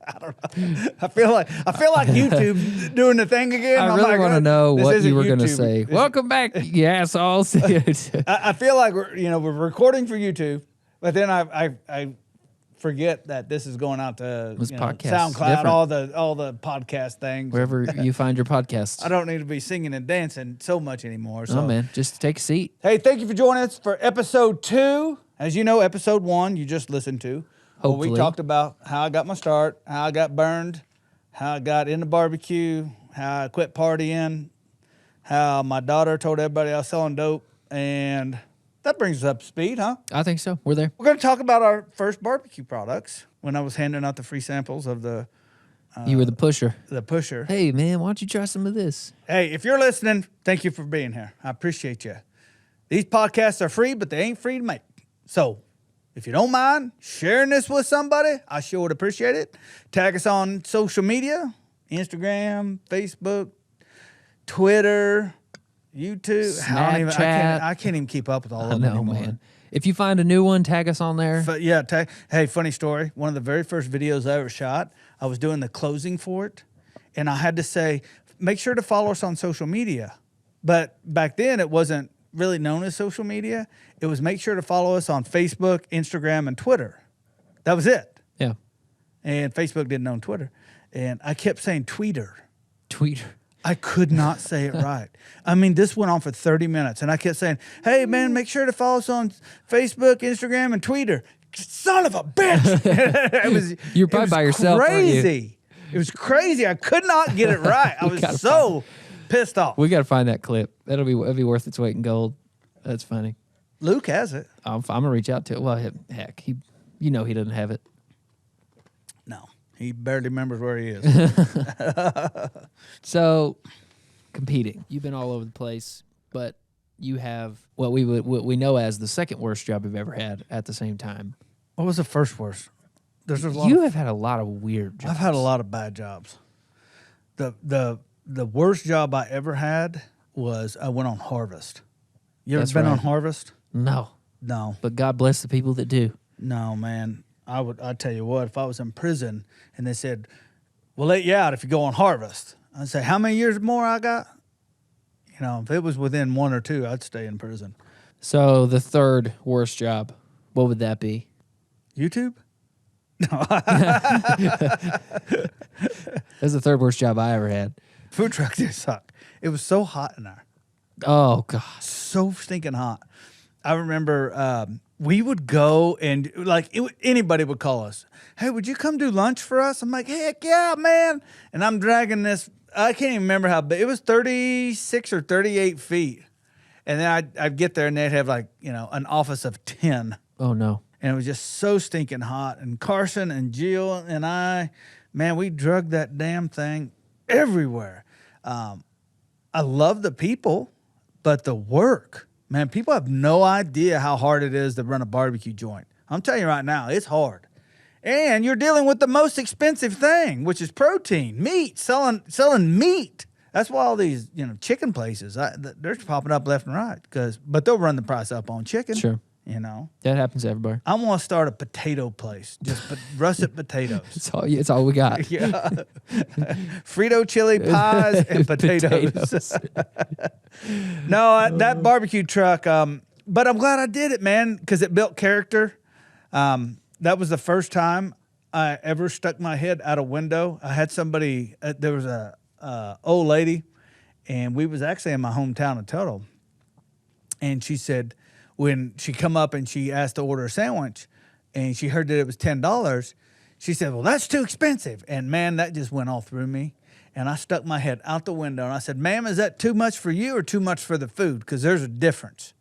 I don't know. I feel like YouTube's doing the thing again. I really want to know what you were going to say. Welcome back, you assholes. I feel like we're recording for YouTube, but then I forget that this is going out to SoundCloud, all the podcast things, wherever you find your podcast. I don't need to be singing and dancing so much anymore. So. Oh man, just take a seat. Hey, thank you for joining us for episode 2. As you know, episode 1 you just listened to. Hopefully. We talked about how I got my start, how I got burned, how I got into barbecue, how I quit partying, how my daughter told everybody I was selling dope, and that brings us up to speed, huh? I think so. We're there. We're going to talk about our first barbecue products when I was handing out the free samples of the... you were the pusher. The pusher. Hey, man, why don't you try some of this? Hey, if you're listening, thank you for being here. I appreciate you. These podcasts are free, but they ain't free to make. So... if you don't mind sharing this with somebody, I sure would appreciate it. Tag us on social media, Instagram, Facebook, Twitter, YouTube. Snapchat. I can't even keep up with all of them anymore. Man. If you find a new one, tag us on there. But yeah, hey, funny story. One of the very first videos I ever shot, I was doing the closing for it, and I had to say, make sure to follow us on social media. But back then, it wasn't really known as social media. It was make sure to follow us on Facebook, Instagram, and Twitter. That was it. Yeah. And Facebook didn't own Twitter. And I kept saying tweeter. Tweeter. I could not say it right. I mean, this went on for 30 minutes. And I kept saying, hey, man, make sure to follow us on Facebook, Instagram, and Twitter. Son of a bitch. You're probably by yourself, crazy. It was crazy. I could not get it right. I was so pissed off. We got to find that clip. It'll be worth its weight in gold. That's funny. Luke has it. I'm gonna reach out to it. Well, heck, he doesn't have it. No, he barely remembers where he is. So, competing. You've been all over the place, but you have what we know as the second worst job you've ever had at the same time. What was the first worst? You have had a lot of weird jobs. I've had a lot of bad jobs. The worst job I ever had was I went on Harvest. You ever been on Harvest? No. But God bless the people that do. No, man. I'd tell you what, if I was in prison and they said, we'll let you out if you go on Harvest, I'd say, how many years more I got? If it was within 1 or 2, I'd stay in prison. So the third worst job, what would that be? YouTube? No. That's the third worst job I ever had. Food trucks did suck. It was so hot in there. Oh, God. So stinking hot. I remember we would go and anybody would call us. Hey, would you come do lunch for us? I'm like, heck yeah, man. And I'm dragging this. I can't even remember how big. It was 36 or 38 feet. And then I'd get there and they'd have an office of 10. Oh, no. And it was just so stinking hot. And Carson and Jill and I, man, we drug that damn thing everywhere. I love the people, but the work, man, people have no idea how hard it is to run a barbecue joint. I'm telling you right now, it's hard. And you're dealing with the most expensive thing, which is protein, meat, selling meat. That's why all these, chicken places, they're popping up left and right. But they'll run the price up on chicken. Sure. That happens to everybody. I want to start a potato place, just russet potatoes. It's all we got. Yeah. Frito chili pies and potatoes. No, that barbecue truck, but I'm glad I did it, man, because it built character. That was the first time I ever stuck my head out a window. I had somebody, there was a old lady, and we was actually in my hometown of Tuttle, and she said, when she come up and she asked to order a sandwich and she heard that it was $10, she said, well, that's too expensive. And, man, that just went all through me. And I stuck my head out the window and I said, ma'am, is that too much for you or too much for the food? Because there's a difference.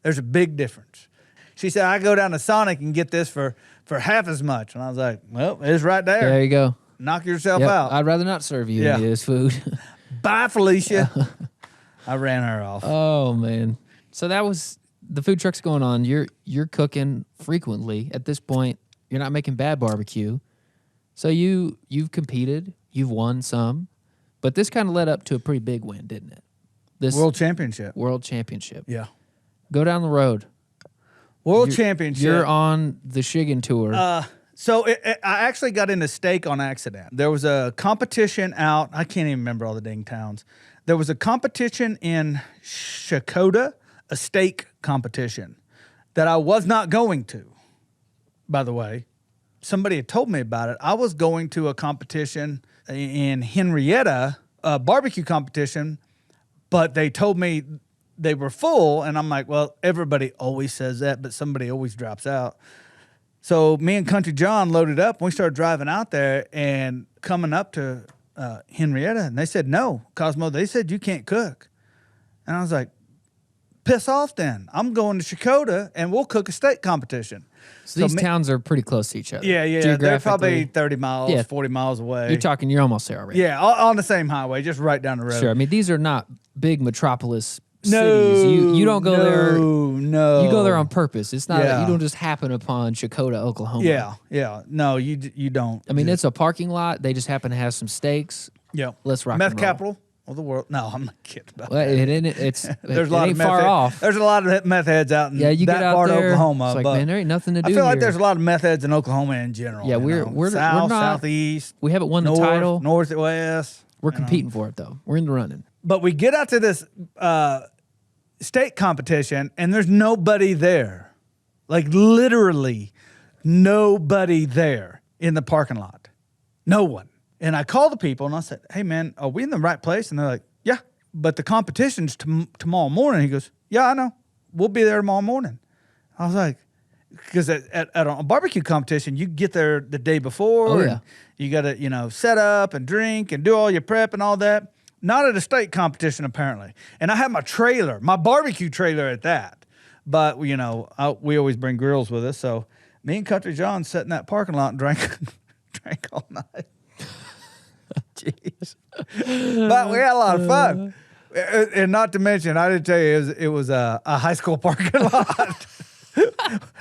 There's a big difference. She said, I go down to Sonic and get this for half as much. And I was like, well, it's right there. There you go. Knock yourself out. I'd rather not serve you any of this food. Bye, Felicia. I ran her off. Oh, man. So that was... the food truck's going on. You're cooking frequently. At this point, you're not making bad barbecue. So you've competed. You've won some. But this kind of led up to a pretty big win, didn't it? This World Championship. World Championship. Yeah. Go down the road. World Championship. You're on the Shiggin tour. So I actually got into steak on accident. There was a competition out. I can't even remember all the dang towns. There was a competition in Shakota, a steak competition that I was not going to, by the way. Somebody had told me about it. I was going to a competition in Henrietta, a barbecue competition, but they told me they were full. And I'm like, well, everybody always says that, but somebody always drops out. So me and Country John loaded up, and we started driving out there and coming up to Henrietta, and they said, no, Kosmo, they said you can't cook. And I was like, piss off then. I'm going to Shakota, and we'll cook a steak competition. So these towns are pretty close to each other. Yeah. They're probably 30 miles, 40 miles away. You're almost there already. Yeah, on the same highway, just right down the road. Sure. I mean, these are not big metropolis cities. You don't go there. No. You go there on purpose. It's not. You don't just happen upon Shakota, Oklahoma. Yeah. No, you don't. I mean, it's a parking lot. They just happen to have some steaks. Yeah. Let's rock Meth and roll. capital of the world. No, I'm not kidding about Well, that. There's a lot of far off. There's a lot of meth heads out in you that get out part there, of Oklahoma. It's like, but man, there ain't nothing to do. I feel like here. there's a lot of meth heads in Oklahoma in general. Yeah, we're south, not, southeast. We haven't won the north, title. Northwest. We're competing for it though. We're in the running. But we get out to this state competition, and there's nobody there. Like literally nobody there in the parking lot. No one. And I called the people, and I said, hey, man, are we in the right place? And they're like, yeah, but the competition's tomorrow morning. He goes, yeah, I know. We'll be there tomorrow morning. I was like, because at a barbecue competition, you get there the day before. Oh, yeah. You got to, set up and drink and do all your prep and all that. Not at a steak competition, apparently. And I had my trailer, my barbecue trailer at that. But, we always bring grills with us. So me and Country John sat in that parking lot and drank all night. Jeez. But we had a lot of fun. And not to mention, I didn't tell you, it was a high school parking lot.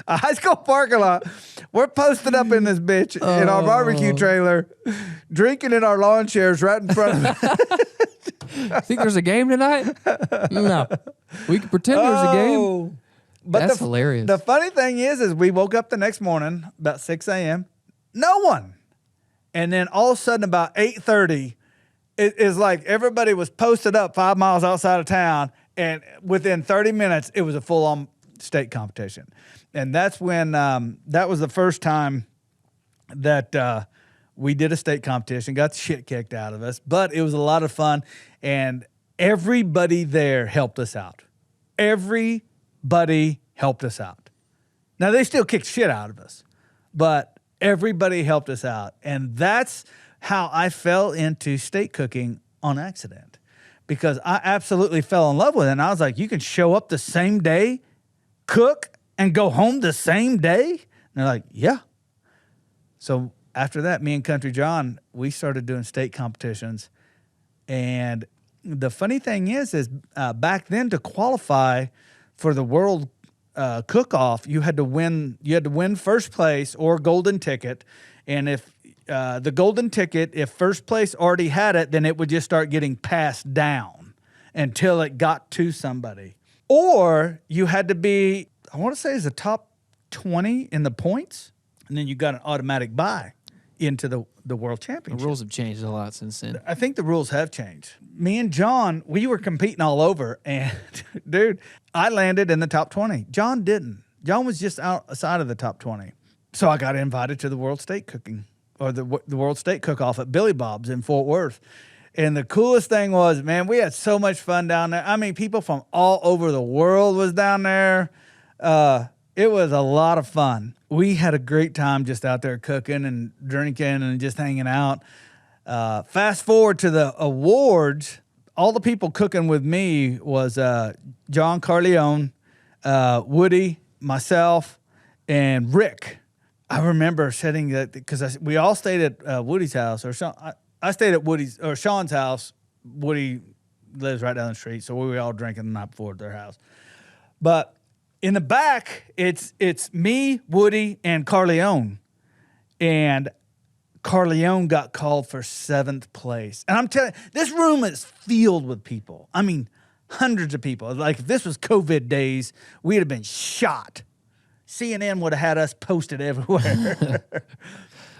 A high school parking lot. We're posted up in this bitch in our barbecue trailer, drinking in our lawn chairs right in front of it. Think there's a game tonight? No. We can pretend there's a game. But that's hilarious. The funny thing is we woke up the next morning about 6 a.m. No one. And then all of a sudden about 8:30, it is like everybody was posted up 5 miles outside of town. And within 30 minutes, it was a full-on state competition. And that's when that was the first time that we did a state competition, got the shit kicked out of us. But it was a lot of fun. And everybody there helped us out. Everybody helped us out. Now, they still kicked shit out of us. But everybody helped us out. And that's how I fell into steak cooking on accident. Because I absolutely fell in love with it. And I was like, you can show up the same day, cook, and go home the same day? And they're like, yeah. So after that, me and Country John, we started doing steak competitions. And the funny thing is back then to qualify for the world cook-off, you had to win first place or golden ticket. And if the golden ticket, if first place already had it, then it would just start getting passed down until it got to somebody. Or you had to be, I want to say, is the top 20 in the points, and then you got an automatic bye into the world championship. The rules have changed a lot since then. I think the rules have changed. Me and John, we were competing all over, and dude, I landed in the top 20. John didn't. John was just outside of the top 20. So I got invited to the World Steak Cooking, or the World Steak Cook-Off at Billy Bob's in Fort Worth. And the coolest thing was, man, we had so much fun down there. I mean, people from all over the world was down there. It was a lot of fun. We had a great time just out there cooking and drinking and just hanging out. Fast forward to the awards, all the people cooking with me was John Carleone, Woody, myself, and Rick. I remember sitting that because we all stayed at Woody's house, or Sean, I stayed at Sean's house. Woody lives right down the street, so we were all drinking the night before at their house. But in the back, it's me, Woody, and Carleone. And Carleone got called for 7th place. And I'm telling you, this room is filled with people. I mean, hundreds of people. Like, if this was COVID days, we'd have been shot. CNN would have had us posted everywhere.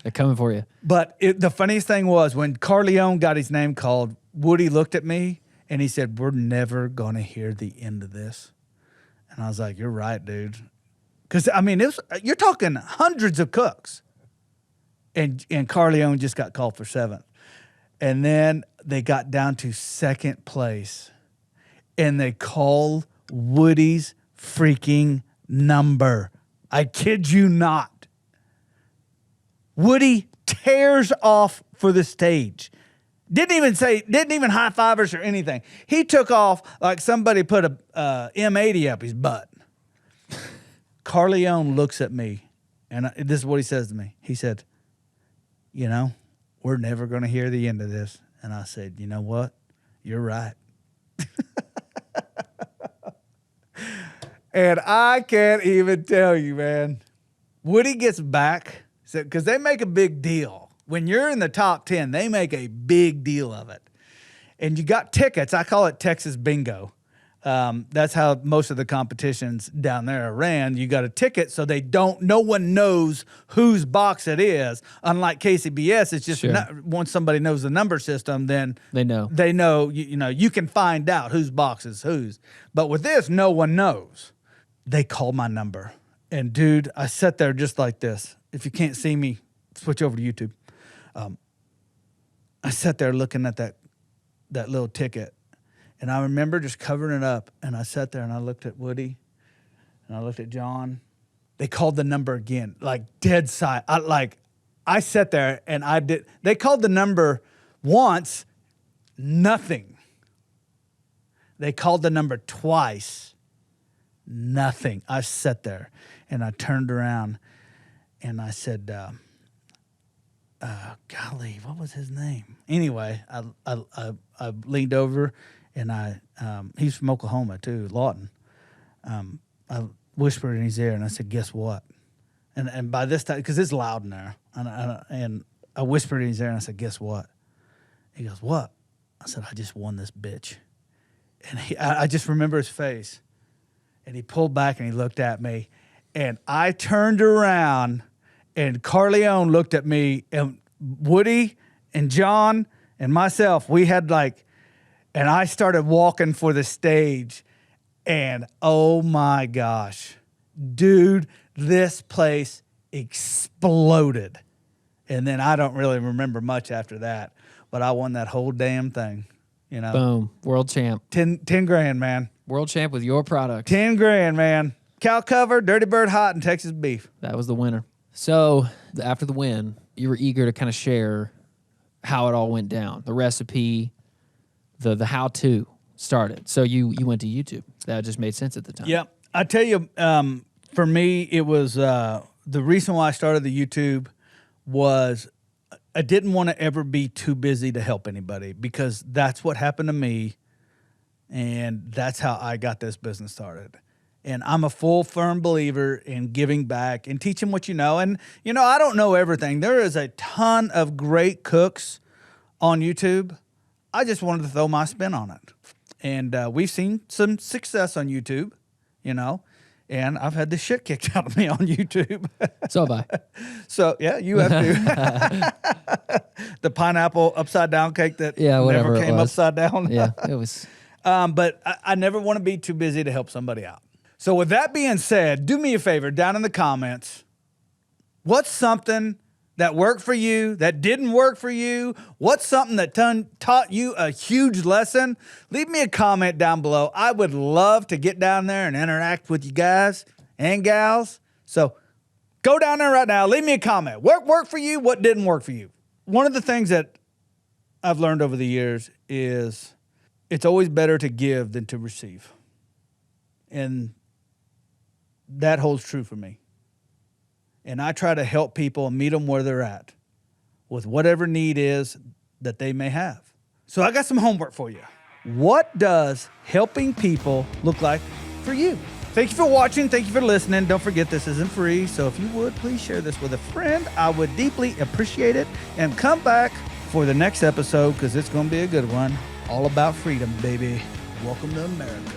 They're coming for you. But the funniest thing was when Carleone got his name called, Woody looked at me and he said, "We're never going to hear the end of this." And I was like, "You're right, dude." Because, I mean, you're talking hundreds of cooks. And Carleone just got called for 7th. And then they got down to 2nd place. And they called Woody's freaking number. I kid you not. Woody tears off for the stage. Didn't even high five us or anything. He took off like somebody put a M80 up his butt. Carleone looks at me, and this is what he says to me. He said, "You know, we're never going to hear the end of this." And I said, "You know what? You're right." And I can't even tell you, man. Woody gets back, because they make a big deal. When you're in the top 10, they make a big deal of it. And you got tickets. I call it Texas Bingo. That's how most of the competitions down there are ran. You got a ticket, so no one knows whose box it is. Unlike KCBS, it's just once somebody knows the number system, then they know. They know. You can find out whose box is whose. But with this, no one knows. They called my number, and dude, I sat there just like this. If you can't see me, switch over to YouTube. I sat there looking at that little ticket. And I remember just covering it up, and I sat there and I looked at Woody, and I looked at John. They called the number again, like dead silent. I sat there and they called the number once, nothing. They called the number twice, nothing. I sat there and I turned around and I said, golly, what was his name? Anyway, I leaned over. And he's from Oklahoma too, Lawton. I whispered in his ear and I said, "Guess what?" And by this time, because it's loud in there, and I whispered in his ear and I said, "Guess what?" He goes, "What?" I said, "I just won this bitch." And I just remember his face. And he pulled back and he looked at me. And I turned around and Carleone looked at me, and Woody and John and myself, we had and I started walking for the stage, and oh my gosh, dude, this place exploded. And then I don't really remember much after that, but I won that whole damn thing, Boom, world champ. 10 grand, man. World champ with your product. 10 grand, man. Cow cover, Dirty Bird Hot, and Texas beef. That was the winner. So after the win, you were eager to kind of share how it all went down, the recipe, the how-to started. So you went to YouTube. That just made sense at the time. Yeah. I tell you, for me, it was the reason why I started the YouTube was I didn't want to ever be too busy to help anybody, because that's what happened to me, and that's how I got this business started. And I'm a firm believer in giving back and teaching what you know. And, I don't know everything. There is a ton of great cooks on YouTube. I just wanted to throw my spin on it. And we've seen some success on YouTube, and I've had the shit kicked out of me on YouTube. So have I. So, yeah, you have to. The pineapple upside down cake that never came upside down. Yeah, it was. But I never want to be too busy to help somebody out. So with that being said, do me a favor down in the comments. What's something that worked for you, that didn't work for you? What's something that taught you a huge lesson? Leave me a comment down below. I would love to get down there and interact with you guys and gals. So go down there right now. Leave me a comment. What worked for you? What didn't work for you? One of the things that I've learned over the years is it's always better to give than to receive. And that holds true for me. And I try to help people and meet them where they're at with whatever need is that they may have. So I got some homework for you. What does helping people look like for you? Thank you for watching. Thank you for listening. Don't forget, this isn't free. So if you would, please share this with a friend. I would deeply appreciate it. And come back for the next episode, because it's going to be a good one. All about freedom, baby. Welcome to America.